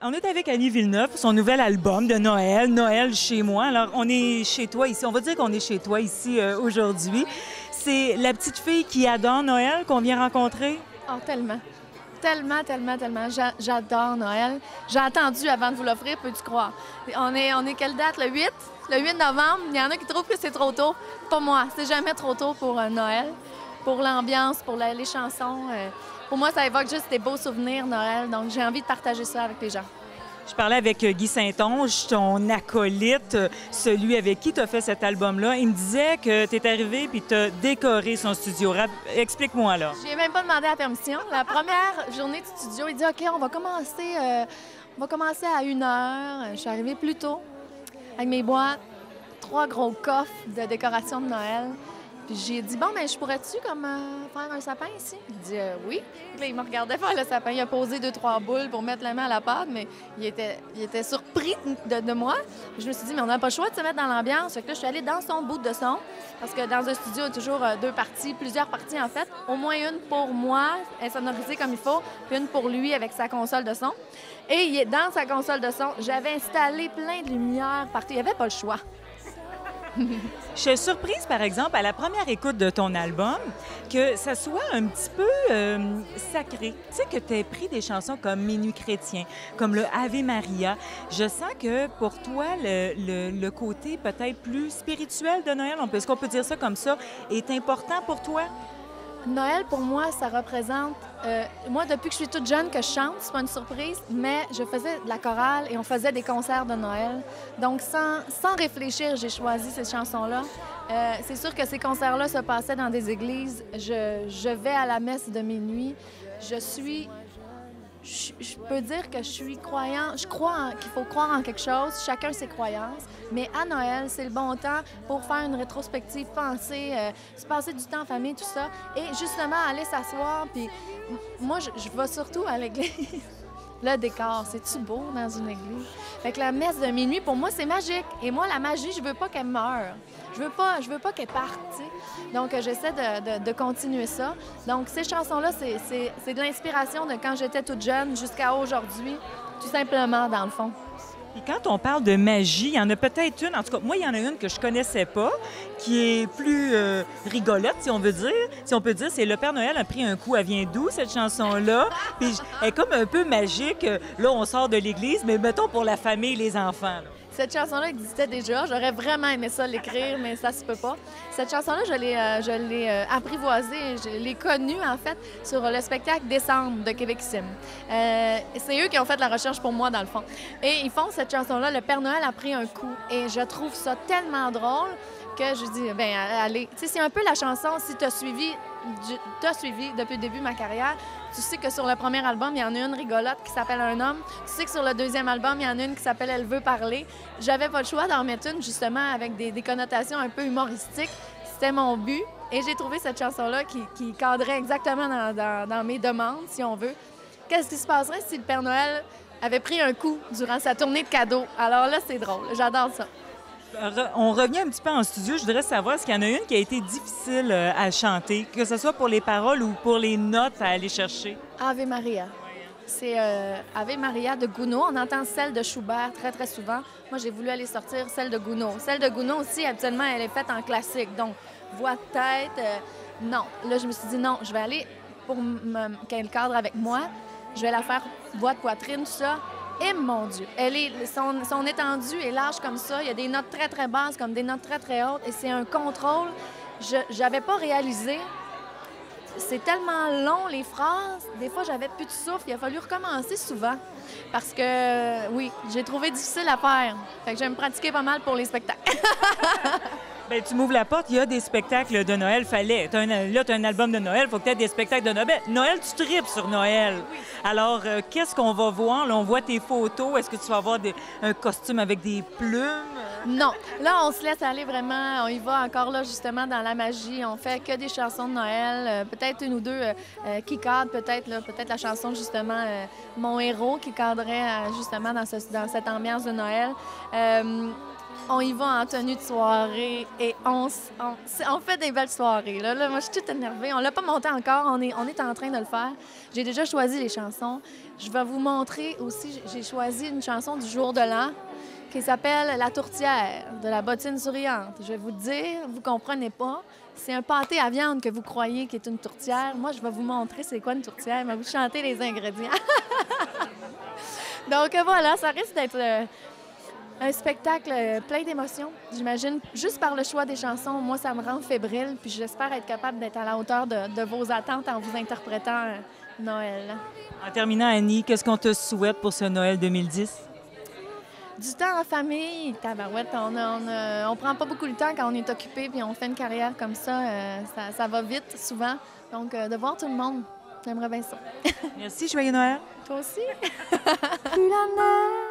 On est avec Annie Villeneuve pour son nouvel album de Noël, Noël chez moi. Alors, on est chez toi ici. On va dire qu'on est chez toi ici aujourd'hui. C'est la petite fille qui adore Noël qu'on vient rencontrer. Oh, tellement. Tellement, tellement, tellement. J'adore Noël. J'ai attendu avant de vous l'offrir, peux-tu croire? On est quelle date? Le 8? Le 8 novembre. Il y en a qui trouvent que c'est trop tôt. Pas moi. C'est jamais trop tôt pour Noël. Pour l'ambiance, pour les chansons. Pour moi, ça évoque juste des beaux souvenirs Noël. Donc, j'ai envie de partager ça avec les gens. Je parlais avec Guy Saint-Onge, ton acolyte, celui avec qui tu as fait cet album-là. Il me disait que tu es arrivé puis tu as décoré son studio. Explique-moi, là. Je n'ai même pas demandé la permission. La première journée de studio, il dit OK, on va commencer à 1 heure. Je suis arrivée plus tôt avec mes boîtes, 3 gros coffres de décoration de Noël. Puis j'ai dit, bon, mais je pourrais-tu comme faire un sapin ici? Il dit, oui. Puis là, il me regardait faire le sapin. Il a posé 2-3 boules pour mettre la main à la pâte, mais il était surpris de moi. Puis je me suis dit, mais on n'a pas le choix de se mettre dans l'ambiance. Fait que là, je suis allée dans son bout de son, parce que dans un studio, il y a toujours 2 parties, plusieurs parties en fait. Au moins une pour moi, sonorisée comme il faut, puis une pour lui avec sa console de son. Et dans sa console de son, j'avais installé plein de lumières partout. Il n'y avait pas le choix. Je suis surprise, par exemple, à la première écoute de ton album, que ça soit un petit peu sacré. Tu sais, que tu aies pris des chansons comme Minuit chrétien, comme le Ave Maria. Je sens que pour toi, le côté peut-être plus spirituel de Noël, est-ce qu'on peut dire ça comme ça, est important pour toi? Noël, pour moi, ça représente... moi, depuis que je suis toute jeune que je chante, c'est pas une surprise, mais je faisais de la chorale et on faisait des concerts de Noël. Donc, sans réfléchir, j'ai choisi ces chansons-là. C'est sûr que ces concerts-là se passaient dans des églises. Je vais à la messe de minuit. Je peux dire que je suis croyant. Je crois qu'il faut croire en quelque chose, chacun ses croyances. Mais à Noël, c'est le bon temps pour faire une rétrospective, penser, se passer du temps en famille, tout ça. Et justement, aller s'asseoir. Puis moi, je vais surtout à l'église. Le décor, c'est-tu beau dans une église? Fait que la messe de minuit, pour moi, c'est magique. Et moi, la magie, je veux pas qu'elle meure. Je veux pas qu'elle parte, tu sais. Donc, j'essaie de continuer ça. Donc, ces chansons-là, c'est de l'inspiration de quand j'étais toute jeune jusqu'à aujourd'hui, tout simplement, dans le fond. Et quand on parle de magie, il y en a peut-être une, en tout cas, moi, il y en a une que je connaissais pas, qui est plus rigolote, si on veut dire. Si on peut dire, c'est Le Père Noël a pris un coup, elle vient d'où, cette chanson-là? Puis elle est comme un peu magique. Là, on sort de l'église, mais mettons pour la famille, les enfants, là. Cette chanson-là existait déjà. J'aurais vraiment aimé ça l'écrire, mais ça se peut pas. Cette chanson-là, je l'ai apprivoisée, je l'ai connue, en fait, sur le spectacle Décembre de Québec Sim. C'est eux qui ont fait la recherche pour moi, dans le fond. Et ils font cette chanson-là, Le Père Noël a pris un coup. Et je trouve ça tellement drôle que je dis, bien, allez. Tu sais, c'est un peu la chanson, si tu as suivi depuis le début de ma carrière, tu sais que sur le premier album, il y en a une rigolote qui s'appelle Un homme. Tu sais que sur le deuxième album, il y en a une qui s'appelle Elle veut parler. J'avais pas le choix d'en mettre une, justement, avec des connotations un peu humoristiques. C'était mon but. Et j'ai trouvé cette chanson-là qui cadrait exactement dans mes demandes, si on veut. Qu'est-ce qui se passerait si le Père Noël avait pris un coup durant sa tournée de cadeaux? Alors là, c'est drôle. J'adore ça. On revient un petit peu en studio. Je voudrais savoir s'il y en a une qui a été difficile à chanter, que ce soit pour les paroles ou pour les notes à aller chercher. Ave Maria. C'est Ave Maria de Gounod. On entend celle de Schubert très, très souvent. Moi, j'ai voulu aller sortir celle de Gounod. Celle de Gounod aussi, habituellement, elle est faite en classique. Donc, voix de tête, non. Là, je me suis dit non, je vais aller pour qu'elle cadre avec moi. Je vais la faire voix de poitrine, tout ça. Et mon Dieu, son étendue est large comme ça. Il y a des notes très, très basses comme des notes très, très hautes. Et c'est un contrôle. Je n'avais pas réalisé. C'est tellement long, les phrases. Des fois, j'avais plus de souffle. Il a fallu recommencer souvent. Parce que, oui, j'ai trouvé difficile à faire. Fait que je vais me pratiquer pas mal pour les spectacles. Bien, tu m'ouvres la porte, il y a des spectacles de Noël, fallait. Là, tu as un album de Noël, il faut que tu aies des spectacles de Noël. Noël, tu tripes sur Noël. Oui. Alors, qu'est-ce qu'on va voir? Là, on voit tes photos. Est-ce que tu vas avoir un costume avec des plumes? Non. Là, on se laisse aller vraiment. On y va encore là, justement, dans la magie. On fait que des chansons de Noël. Peut-être une ou deux qui cadrent, peut-être la chanson, justement, Mon héros, qui cadrait, justement, dans cette ambiance de Noël. on y va en tenue de soirée et on fait des belles soirées. Là, moi, je suis toute énervée. On l'a pas monté encore. On est en train de le faire. J'ai déjà choisi les chansons. Je vais vous montrer aussi, j'ai choisi une chanson du jour de l'an qui s'appelle La tourtière de la bottine souriante. Je vais vous dire, vous comprenez pas. C'est un pâté à viande que vous croyez qui est une tourtière. Moi, je vais vous montrer c'est quoi une tourtière. Je vais vous chanter les ingrédients. Donc voilà, ça risque d'être un spectacle plein d'émotions, j'imagine. Juste par le choix des chansons, moi, ça me rend fébrile. Puis j'espère être capable d'être à la hauteur de vos attentes en vous interprétant Noël. En terminant, Annie, qu'est-ce qu'on te souhaite pour ce Noël 2010? Du temps en famille, tabarouette, on prend pas beaucoup de temps quand on est occupé puis on fait une carrière comme ça, ça va vite souvent. Donc, de voir tout le monde, j'aimerais bien ça. Merci, joyeux Noël! Toi aussi? Plus la neige